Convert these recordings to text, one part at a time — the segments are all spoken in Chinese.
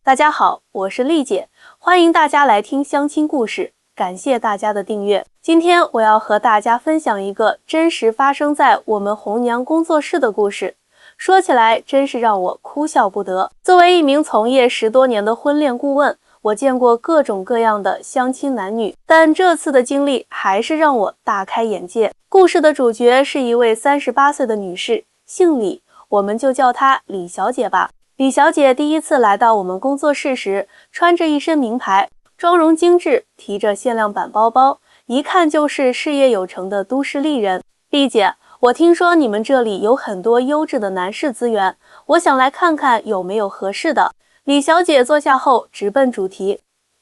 大家好，我是丽姐，欢迎大家来听相亲故事，感谢大家的订阅。今天我要和大家分享一个真实发生在我们红娘工作室的故事，说起来真是让我哭笑不得。作为一名从业10多年的婚恋顾问，我见过各种各样的相亲男女，但这次的经历还是让我大开眼界。故事的主角是一位38岁的女士，姓李，我们就叫她李小姐吧。李小姐第一次来到我们工作室时，穿着一身名牌，妆容精致，提着限量版包包，一看就是事业有成的都市丽人。丽姐，我听说你们这里有很多优质的男士资源，我想来看看有没有合适的。李小姐坐下后直奔主题。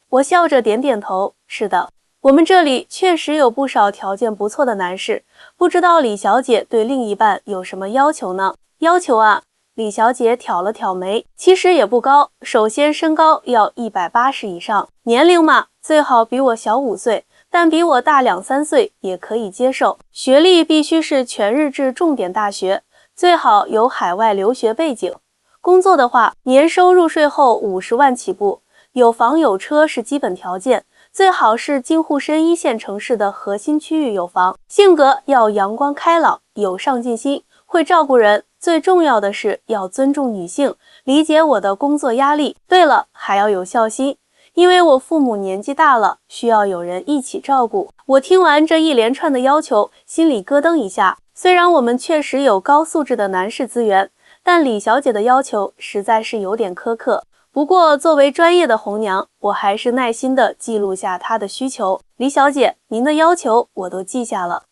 我笑着点点头，是的，我们这里确实有不少条件不错的男士，不知道李小姐对另一半有什么要求呢？要求啊，李小姐挑了挑眉，其实也不高，首先身高要180以上，年龄嘛，最好比我小5岁，但比我大2、3岁也可以接受。学历必须是全日制重点大学，最好有海外留学背景。工作的话，年收入税后50万起步，有房有车是基本条件，最好是京沪深1线城市的核心区域有房。性格要阳光开朗，有上进心，会照顾人，最重要的是要尊重女性，理解我的工作压力。对了，还要有孝心，因为我父母年纪大了，需要有人一起照顾。我听完这一连串的要求，心里咯噔一下。虽然我们确实有高素质的男士资源，但李小姐的要求实在是有点苛刻。不过作为专业的红娘，我还是耐心地记录下她的需求。李小姐，您的要求我都记下了，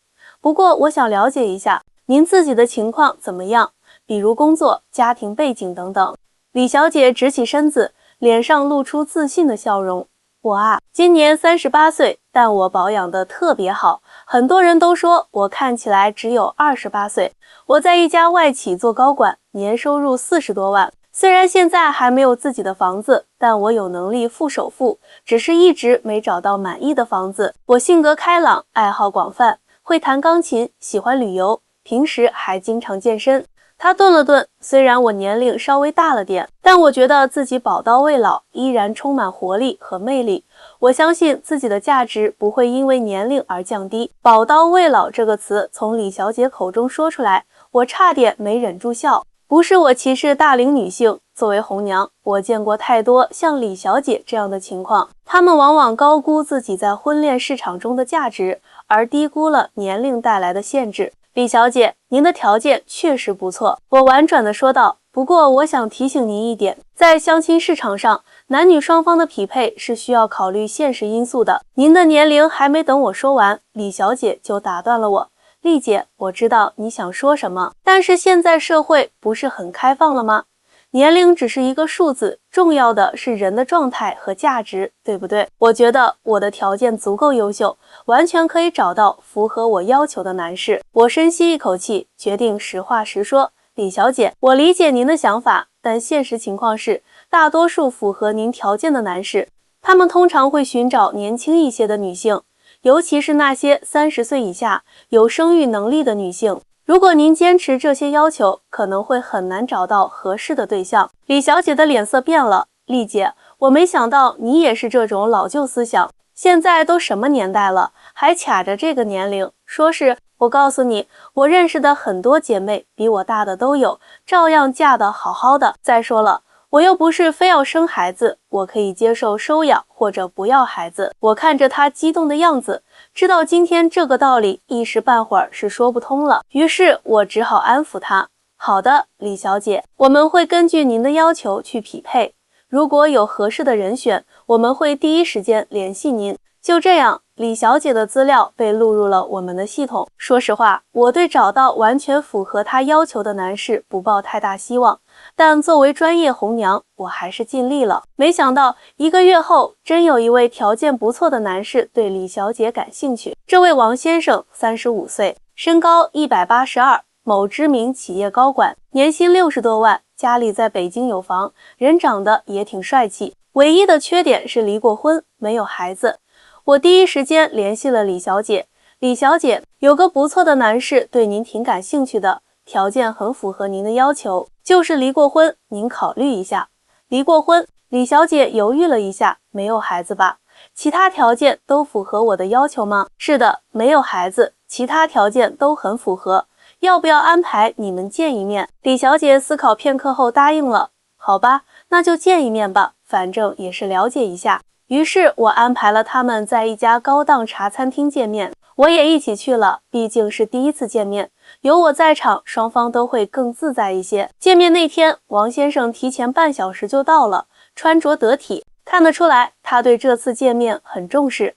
不过我想了解一下您自己的情况怎么样，比如工作、家庭背景等等。李小姐直起身子，脸上露出自信的笑容。我啊，今年38岁，但我保养得特别好，很多人都说我看起来只有28岁。我在一家外企做高管，年收入40多万。虽然现在还没有自己的房子，但我有能力付首付，只是一直没找到满意的房子。我性格开朗，爱好广泛，会弹钢琴，喜欢旅游，平时还经常健身。他顿了顿，虽然我年龄稍微大了点，但我觉得自己宝刀未老，依然充满活力和魅力。我相信自己的价值不会因为年龄而降低。宝刀未老这个词从李小姐口中说出来，我差点没忍住笑。不是我歧视大龄女性，作为红娘，我见过太多像李小姐这样的情况，她们往往高估自己在婚恋市场中的价值，而低估了年龄带来的限制。李小姐，您的条件确实不错，我婉转地说道。不过我想提醒您一点，在相亲市场上，男女双方的匹配是需要考虑现实因素的。您的年龄还没等我说完，李小姐就打断了我。丽姐，我知道你想说什么，但是现在社会不是很开放了吗？年龄只是一个数字，重要的是人的状态和价值，对不对？我觉得我的条件足够优秀，完全可以找到符合我要求的男士。我深吸一口气，决定实话实说。李小姐，我理解您的想法，但现实情况是，大多数符合您条件的男士，他们通常会寻找年轻一些的女性，尤其是那些30岁以下有生育能力的女性。如果您坚持这些要求，可能会很难找到合适的对象。李小姐的脸色变了。丽姐，我没想到你也是这种老旧思想，现在都什么年代了，还卡着这个年龄，说是，我告诉你，我认识的很多姐妹比我大的都有，照样嫁得好好的。再说了，我又不是非要生孩子，我可以接受收养或者不要孩子。我看着她激动的样子，知道今天这个道理一时半会儿是说不通了，于是我只好安抚她。好的，李小姐，我们会根据您的要求去匹配，如果有合适的人选，我们会第一时间联系您。就这样，李小姐的资料被录入了我们的系统。说实话，我对找到完全符合她要求的男士不抱太大希望，但作为专业红娘，我还是尽力了。没想到1个月后，真有一位条件不错的男士对李小姐感兴趣。这位王先生35岁，身高182，某知名企业高管，年薪60多万，家里在北京有房，人长得也挺帅气，唯一的缺点是离过婚，没有孩子。我第一时间联系了李小姐。李小姐，有个不错的男士对您挺感兴趣的，条件很符合您的要求，就是离过婚，您考虑一下。离过婚，李小姐犹豫了一下，没有孩子吧？其他条件都符合我的要求吗？是的，没有孩子，其他条件都很符合。要不要安排你们见一面？李小姐思考片刻后答应了。好吧，那就见一面吧，反正也是了解一下。于是我安排了他们在一家高档茶餐厅见面，我也一起去了，毕竟是第一次见面，有我在场，双方都会更自在一些。见面那天，王先生提前半小时就到了，穿着得体，看得出来他对这次见面很重视。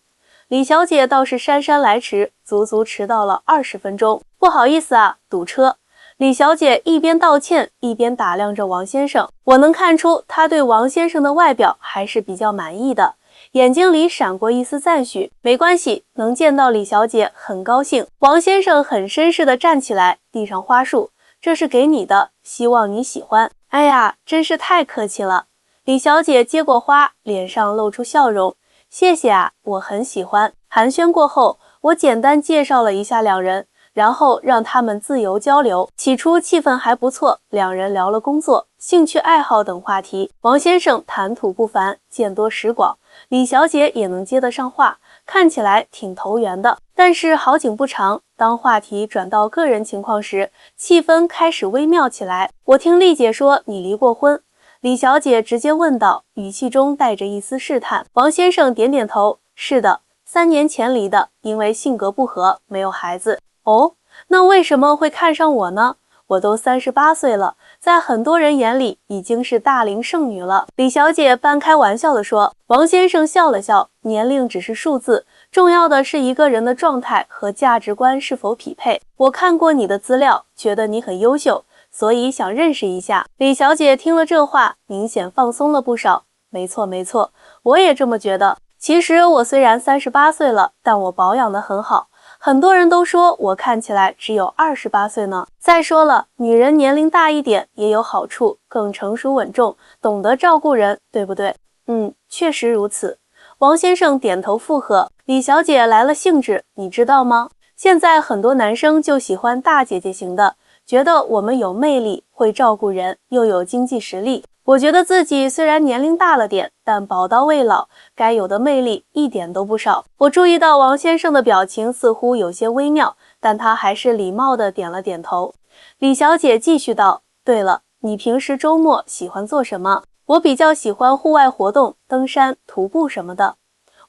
李小姐倒是姗姗来迟，足足迟到了20分钟。不好意思啊，堵车。李小姐一边道歉，一边打量着王先生。我能看出她对王先生的外表还是比较满意的，眼睛里闪过一丝赞许。没关系，能见到李小姐很高兴。王先生很绅士地站起来，递上花束，这是给你的，希望你喜欢。哎呀，真是太客气了。李小姐接过花，脸上露出笑容。谢谢啊，我很喜欢。寒暄过后，我简单介绍了一下两人，然后让他们自由交流。起初气氛还不错，两人聊了工作、兴趣爱好等话题。王先生谈吐不凡，见多识广，李小姐也能接得上话，看起来挺投缘的。但是好景不长，当话题转到个人情况时，气氛开始微妙起来。我听丽姐说你离过婚。李小姐直接问道，语气中带着一丝试探。王先生点点头，是的，3年前离的，因为性格不合，没有孩子。哦，那为什么会看上我呢？我都38岁了，在很多人眼里已经是大龄剩女了。李小姐半开玩笑地说。王先生笑了笑，年龄只是数字，重要的是一个人的状态和价值观是否匹配。我看过你的资料，觉得你很优秀，所以想认识一下。李小姐听了这话，明显放松了不少。没错没错，我也这么觉得。其实我虽然38岁了，但我保养得很好。很多人都说我看起来只有28岁呢。再说了，女人年龄大一点也有好处，更成熟稳重，懂得照顾人，对不对？确实如此。王先生点头附和。李小姐来了兴致，你知道吗？现在很多男生就喜欢大姐姐型的，觉得我们有魅力，会照顾人，又有经济实力。我觉得自己虽然年龄大了点，但宝刀未老，该有的魅力一点都不少。我注意到王先生的表情似乎有些微妙，但他还是礼貌地点了点头。李小姐继续道，对了，你平时周末喜欢做什么？我比较喜欢户外活动，登山、徒步什么的。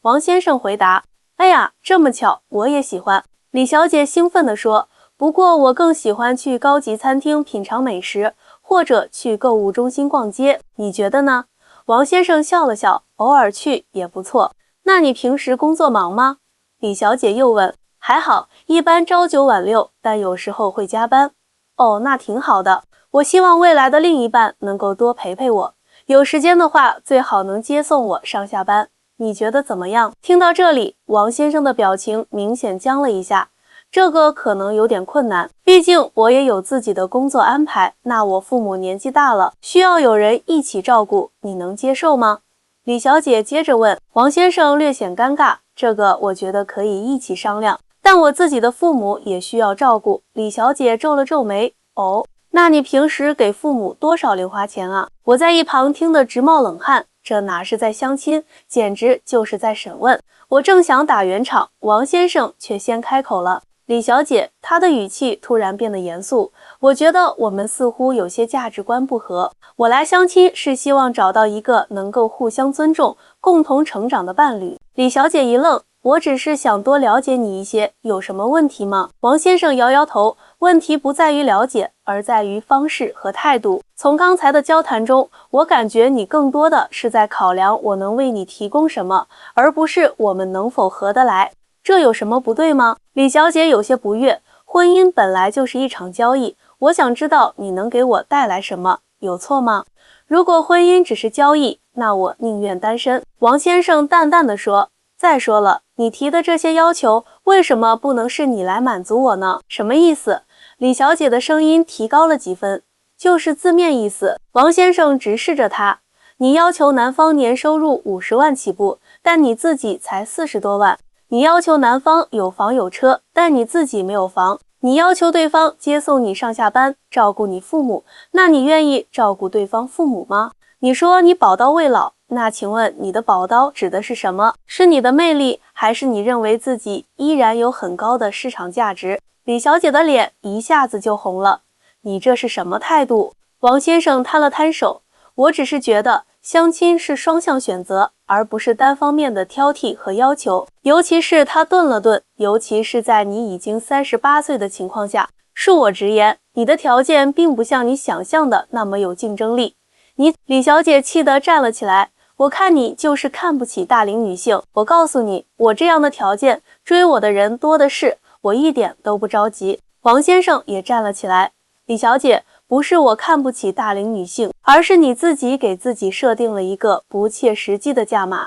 王先生回答，哎呀，这么巧，我也喜欢。李小姐兴奋地说，不过我更喜欢去高级餐厅品尝美食，或者去购物中心逛街，你觉得呢？王先生笑了笑，偶尔去也不错。那你平时工作忙吗？李小姐又问。还好，一般朝9晚6，但有时候会加班。哦，那挺好的。我希望未来的另一半能够多陪陪我，有时间的话，最好能接送我上下班。你觉得怎么样？听到这里，王先生的表情明显僵了一下。这个可能有点困难，毕竟我也有自己的工作安排，那我父母年纪大了，需要有人一起照顾，你能接受吗？李小姐接着问。王先生略显尴尬，这个我觉得可以一起商量，但我自己的父母也需要照顾。李小姐皱了皱眉，哦，那你平时给父母多少零花钱啊？我在一旁听得直冒冷汗，这哪是在相亲，简直就是在审问。我正想打圆场，王先生却先开口了。李小姐，她的语气突然变得严肃，我觉得我们似乎有些价值观不合。我来相亲是希望找到一个能够互相尊重、共同成长的伴侣。李小姐一愣，我只是想多了解你一些，有什么问题吗？王先生摇摇头，问题不在于了解，而在于方式和态度。从刚才的交谈中，我感觉你更多的是在考量我能为你提供什么，而不是我们能否合得来。这有什么不对吗？李小姐有些不悦，婚姻本来就是一场交易，我想知道你能给我带来什么，有错吗？如果婚姻只是交易，那我宁愿单身。王先生淡淡地说，再说了，你提的这些要求，为什么不能是你来满足我呢？什么意思？李小姐的声音提高了几分，就是字面意思。王先生直视着她，你要求男方年收入50万起步，但你自己才40多万。你要求男方有房有车，但你自己没有房。你要求对方接送你上下班，照顾你父母，那你愿意照顾对方父母吗？你说你宝刀未老，那请问你的宝刀指的是什么？是你的魅力，还是你认为自己依然有很高的市场价值？李小姐的脸一下子就红了。你这是什么态度？王先生摊了摊手，我只是觉得相亲是双向选择，而不是单方面的挑剔和要求。尤其是他顿了顿，尤其是在你已经38岁的情况下，恕我直言，你的条件并不像你想象的那么有竞争力。李小姐气得站了起来，我看你就是看不起大龄女性。我告诉你，我这样的条件，追我的人多的是，我一点都不着急。王先生也站了起来，李小姐，不是我看不起大龄女性，而是你自己给自己设定了一个不切实际的价码。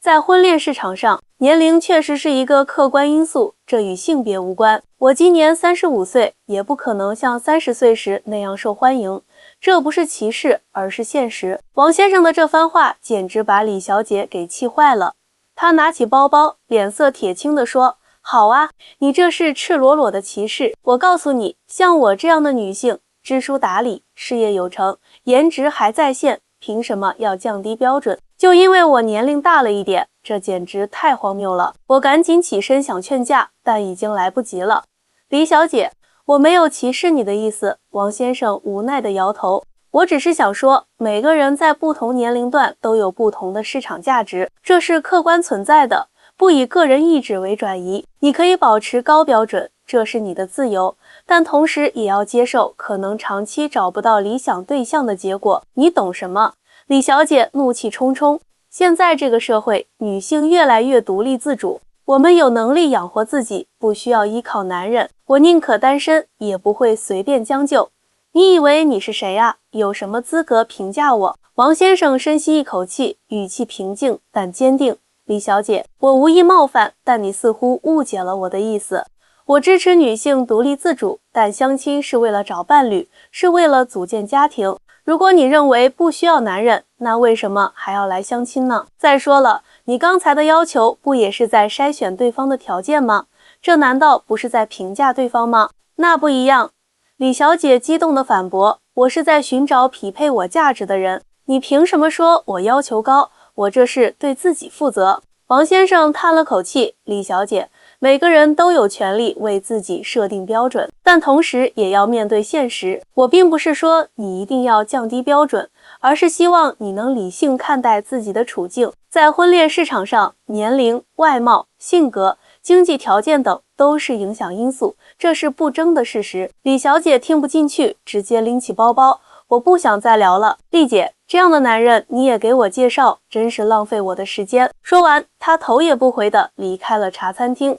在婚恋市场上，年龄确实是一个客观因素，这与性别无关。我今年35岁，也不可能像30岁时那样受欢迎，这不是歧视，而是现实。王先生的这番话简直把李小姐给气坏了。她拿起包包，脸色铁青地说：好啊，你这是赤裸裸的歧视。我告诉你，像我这样的女性，知书达理，事业有成，颜值还在线，凭什么要降低标准？就因为我年龄大了一点，这简直太荒谬了。我赶紧起身想劝架，但已经来不及了。李小姐，我没有歧视你的意思。王先生无奈地摇头，我只是想说，每个人在不同年龄段都有不同的市场价值，这是客观存在的，不以个人意志为转移。你可以保持高标准，这是你的自由，但同时也要接受可能长期找不到理想对象的结果。你懂什么？李小姐怒气冲冲。现在这个社会，女性越来越独立自主，我们有能力养活自己，不需要依靠男人。我宁可单身，也不会随便将就。你以为你是谁啊？有什么资格评价我？王先生深吸一口气，语气平静但坚定。李小姐，我无意冒犯，但你似乎误解了我的意思。我支持女性独立自主，但相亲是为了找伴侣，是为了组建家庭。如果你认为不需要男人，那为什么还要来相亲呢？再说了，你刚才的要求不也是在筛选对方的条件吗？这难道不是在评价对方吗？那不一样。李小姐激动地反驳，我是在寻找匹配我价值的人，你凭什么说我要求高？我这是对自己负责。王先生叹了口气，李小姐，每个人都有权利为自己设定标准，但同时也要面对现实。我并不是说你一定要降低标准，而是希望你能理性看待自己的处境。在婚恋市场上，年龄、外貌、性格、经济条件等都是影响因素，这是不争的事实。李小姐听不进去，直接拎起包包，我不想再聊了。丽姐，这样的男人你也给我介绍，真是浪费我的时间。说完，她头也不回地离开了茶餐厅。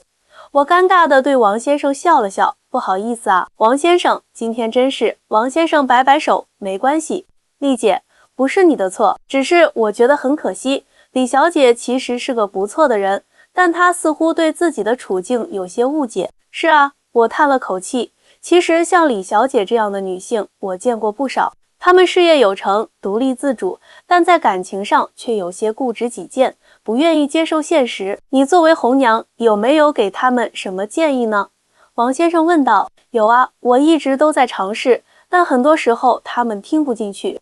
我尴尬地对王先生笑了笑，不好意思啊，王先生，今天真是……王先生摆摆手，没关系。丽姐，不是你的错，只是我觉得很可惜。李小姐其实是个不错的人，但她似乎对自己的处境有些误解。是啊，我叹了口气。其实像李小姐这样的女性，我见过不少。她们事业有成，独立自主，但在感情上却有些固执己见，不愿意接受现实。你作为红娘，有没有给她们什么建议呢？王先生问道。有啊，我一直都在尝试，但很多时候她们听不进去。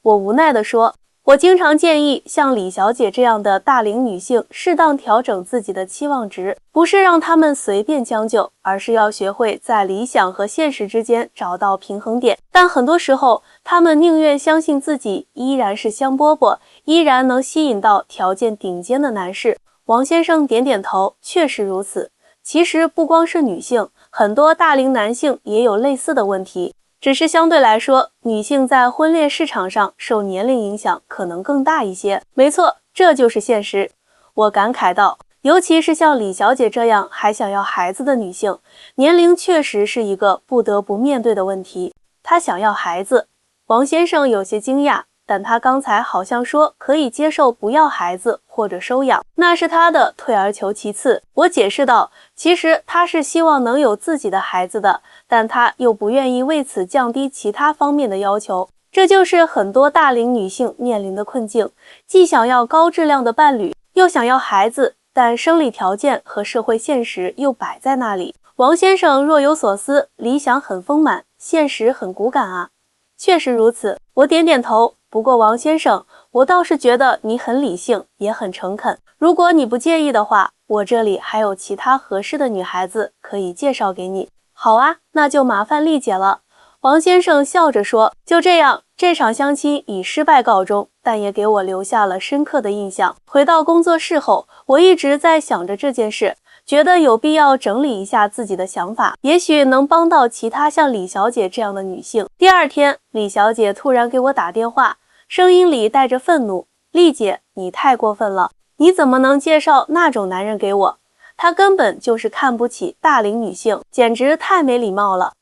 我无奈地说，我经常建议像李小姐这样的大龄女性适当调整自己的期望值，不是让她们随便将就，而是要学会在理想和现实之间找到平衡点。但很多时候，她们宁愿相信自己依然是香饽饽，依然能吸引到条件顶尖的男士。王先生点点头，确实如此。其实不光是女性，很多大龄男性也有类似的问题。只是相对来说，女性在婚恋市场上受年龄影响可能更大一些。没错，这就是现实。我感慨道，尤其是像李小姐这样还想要孩子的女性，年龄确实是一个不得不面对的问题。她想要孩子。王先生有些惊讶，但他刚才好像说可以接受不要孩子或者收养，那是他的退而求其次。我解释道，其实他是希望能有自己的孩子的，但他又不愿意为此降低其他方面的要求。这就是很多大龄女性面临的困境，既想要高质量的伴侣，又想要孩子，但生理条件和社会现实又摆在那里。王先生若有所思，理想很丰满，现实很骨感啊。确实如此，我点点头。不过王先生，我倒是觉得你很理性，也很诚恳。如果你不介意的话，我这里还有其他合适的女孩子可以介绍给你。好啊，那就麻烦丽姐了。王先生笑着说。就这样，这场相亲以失败告终，但也给我留下了深刻的印象。回到工作室后，我一直在想着这件事，觉得有必要整理一下自己的想法，也许能帮到其他像李小姐这样的女性。第二天，李小姐突然给我打电话，声音里带着愤怒：丽姐，你太过分了，你怎么能介绍那种男人给我？他根本就是看不起大龄女性，简直太没礼貌了。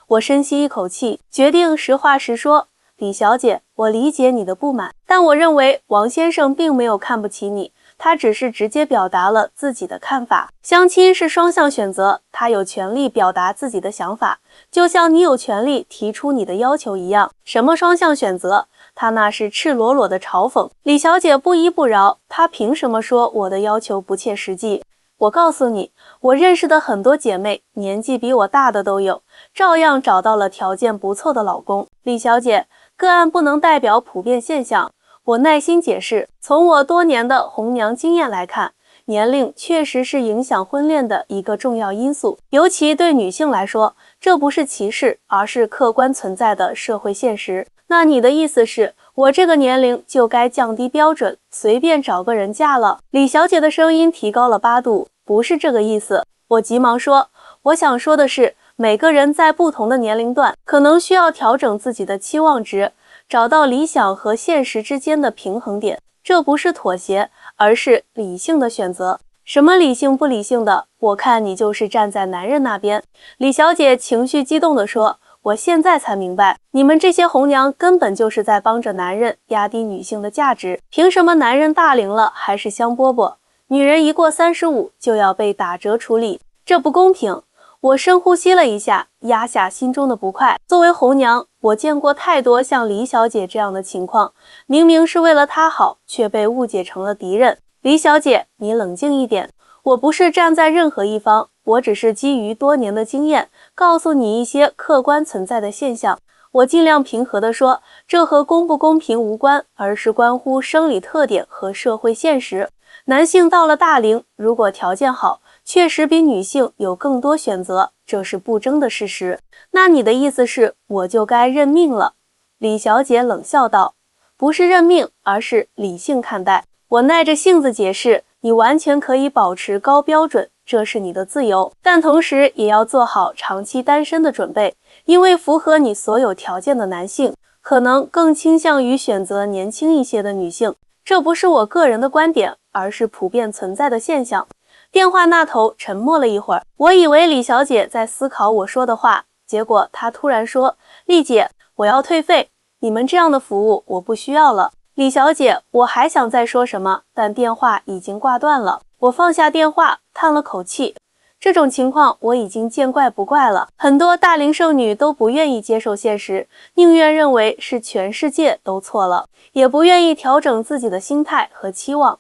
我深吸一口气，决定实话实说。李小姐，我理解你的不满，但我认为王先生并没有看不起你，他只是直接表达了自己的看法。相亲是双向选择，他有权利表达自己的想法，就像你有权利提出你的要求一样。什么双向选择？他那是赤裸裸的嘲讽。李小姐不依不饶，他凭什么说我的要求不切实际？我告诉你，我认识的很多姐妹，年纪比我大的都有，照样找到了条件不错的老公。李小姐，个案不能代表普遍现象。我耐心解释，从我多年的红娘经验来看，年龄确实是影响婚恋的一个重要因素，尤其对女性来说，这不是歧视，而是客观存在的社会现实。那你的意思是，我这个年龄就该降低标准，随便找个人嫁了？李小姐的声音提高了8度，不是这个意思。我急忙说，我想说的是，每个人在不同的年龄段，可能需要调整自己的期望值，找到理想和现实之间的平衡点。这不是妥协，而是理性的选择。什么理性不理性的？我看你就是站在男人那边。李小姐情绪激动地说，我现在才明白，你们这些红娘根本就是在帮着男人压低女性的价值。凭什么男人大龄了还是香饽饽，女人一过35就要被打折处理？这不公平。我深呼吸了一下，压下心中的不快。作为红娘，我见过太多像李小姐这样的情况，明明是为了她好，却被误解成了敌人。李小姐，你冷静一点。我不是站在任何一方，我只是基于多年的经验，告诉你一些客观存在的现象。我尽量平和地说，这和公不公平无关，而是关乎生理特点和社会现实。男性到了大龄，如果条件好，确实比女性有更多选择，这是不争的事实。那你的意思是，我就该认命了？李小姐冷笑道，不是认命，而是理性看待。我耐着性子解释，你完全可以保持高标准，这是你的自由，但同时也要做好长期单身的准备，因为符合你所有条件的男性，可能更倾向于选择年轻一些的女性。这不是我个人的观点，而是普遍存在的现象。电话那头沉默了一会儿，我以为李小姐在思考我说的话，结果她突然说，丽姐，我要退费，你们这样的服务我不需要了。李小姐，我还想再说什么，但电话已经挂断了。我放下电话，叹了口气。这种情况我已经见怪不怪了。很多大龄剩女都不愿意接受现实，宁愿认为是全世界都错了，也不愿意调整自己的心态和期望。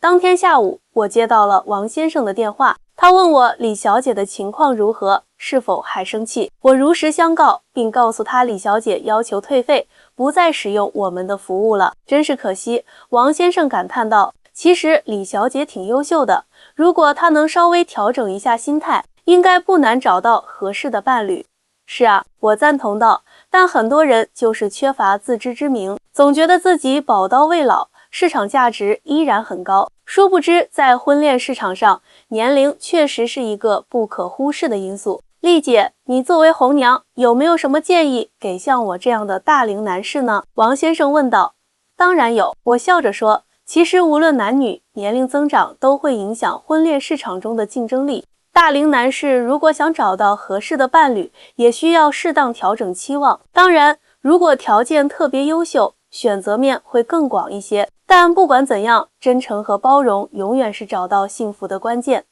当天下午，我接到了王先生的电话，他问我李小姐的情况如何，是否还生气。我如实相告，并告诉他李小姐要求退费，不再使用我们的服务了。真是可惜，王先生感叹道，其实李小姐挺优秀的，如果她能稍微调整一下心态，应该不难找到合适的伴侣。是啊，我赞同道，但很多人就是缺乏自知之明，总觉得自己宝刀未老，市场价值依然很高。殊不知，在婚恋市场上，年龄确实是一个不可忽视的因素。丽姐，你作为红娘，有没有什么建议给像我这样的大龄男士呢？王先生问道。当然有，我笑着说，其实无论男女，年龄增长都会影响婚恋市场中的竞争力。大龄男士如果想找到合适的伴侣，也需要适当调整期望。当然，如果条件特别优秀，选择面会更广一些。但不管怎样，真诚和包容永远是找到幸福的关键。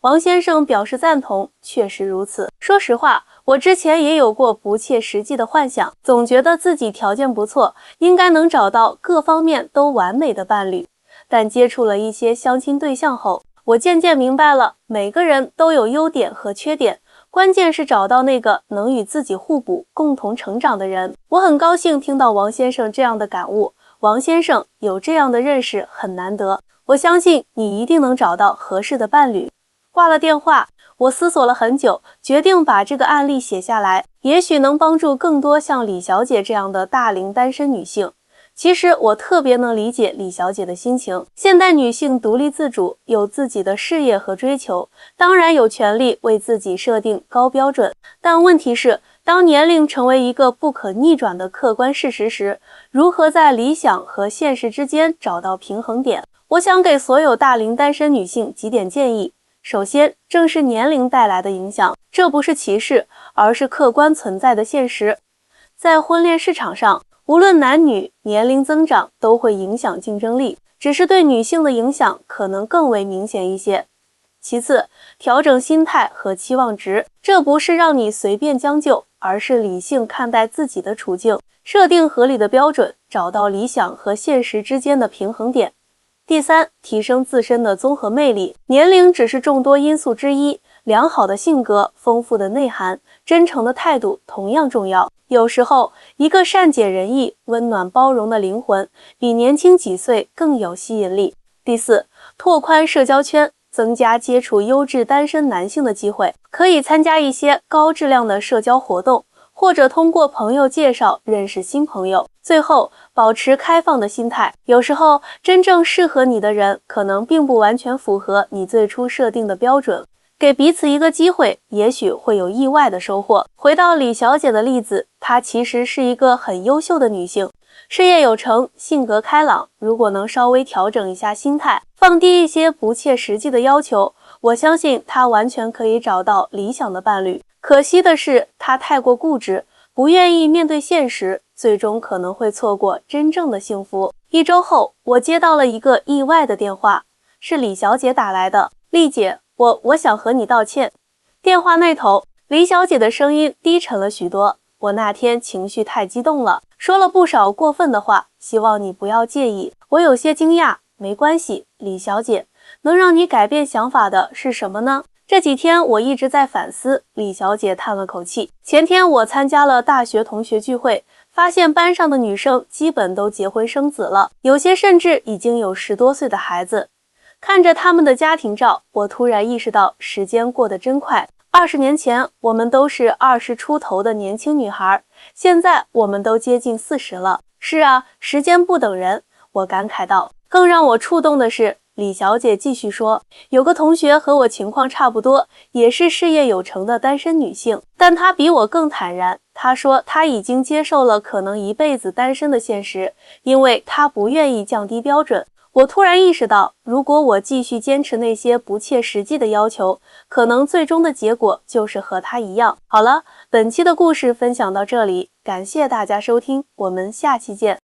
王先生表示赞同，确实如此。说实话，我之前也有过不切实际的幻想，总觉得自己条件不错，应该能找到各方面都完美的伴侣。但接触了一些相亲对象后，我渐渐明白了，每个人都有优点和缺点，关键是找到那个能与自己互补、共同成长的人。我很高兴听到王先生这样的感悟。王先生有这样的认识很难得，我相信你一定能找到合适的伴侣。挂了电话，我思索了很久，决定把这个案例写下来，也许能帮助更多像李小姐这样的大龄单身女性。其实我特别能理解李小姐的心情，现代女性独立自主，有自己的事业和追求，当然有权利为自己设定高标准。但问题是，当年龄成为一个不可逆转的客观事实时，如何在理想和现实之间找到平衡点？我想给所有大龄单身女性几点建议。首先，正是年龄带来的影响，这不是歧视，而是客观存在的现实。在婚恋市场上，无论男女，年龄增长都会影响竞争力，只是对女性的影响可能更为明显一些。其次，调整心态和期望值，这不是让你随便将就，而是理性看待自己的处境，设定合理的标准，找到理想和现实之间的平衡点。第三，提升自身的综合魅力，年龄只是众多因素之一，良好的性格、丰富的内涵、真诚的态度同样重要。有时候，一个善解人意、温暖包容的灵魂，比年轻几岁更有吸引力。第四，拓宽社交圈，增加接触优质单身男性的机会，可以参加一些高质量的社交活动，或者通过朋友介绍认识新朋友。最后，保持开放的心态，有时候真正适合你的人可能并不完全符合你最初设定的标准，给彼此一个机会，也许会有意外的收获。回到李小姐的例子，她其实是一个很优秀的女性，事业有成，性格开朗，如果能稍微调整一下心态，放低一些不切实际的要求，我相信她完全可以找到理想的伴侣。可惜的是，她太过固执，不愿意面对现实，最终可能会错过真正的幸福。1周后，我接到了一个意外的电话，是李小姐打来的。丽姐，我想和你道歉。电话那头，李小姐的声音低沉了许多。我那天情绪太激动了，说了不少过分的话，希望你不要介意。我有些惊讶，没关系，李小姐，能让你改变想法的是什么呢？这几天我一直在反思，李小姐叹了口气。前天我参加了大学同学聚会，发现班上的女生基本都结婚生子了，有些甚至已经有10多岁的孩子。看着他们的家庭照，我突然意识到时间过得真快。20年前，我们都是20出头的年轻女孩，现在我们都接近40了。是啊，时间不等人，我感慨道。更让我触动的是，李小姐继续说，有个同学和我情况差不多，也是事业有成的单身女性，但她比我更坦然。她说她已经接受了可能一辈子单身的现实，因为她不愿意降低标准。我突然意识到，如果我继续坚持那些不切实际的要求，可能最终的结果就是和她一样。好了，本期的故事分享到这里，感谢大家收听，我们下期见。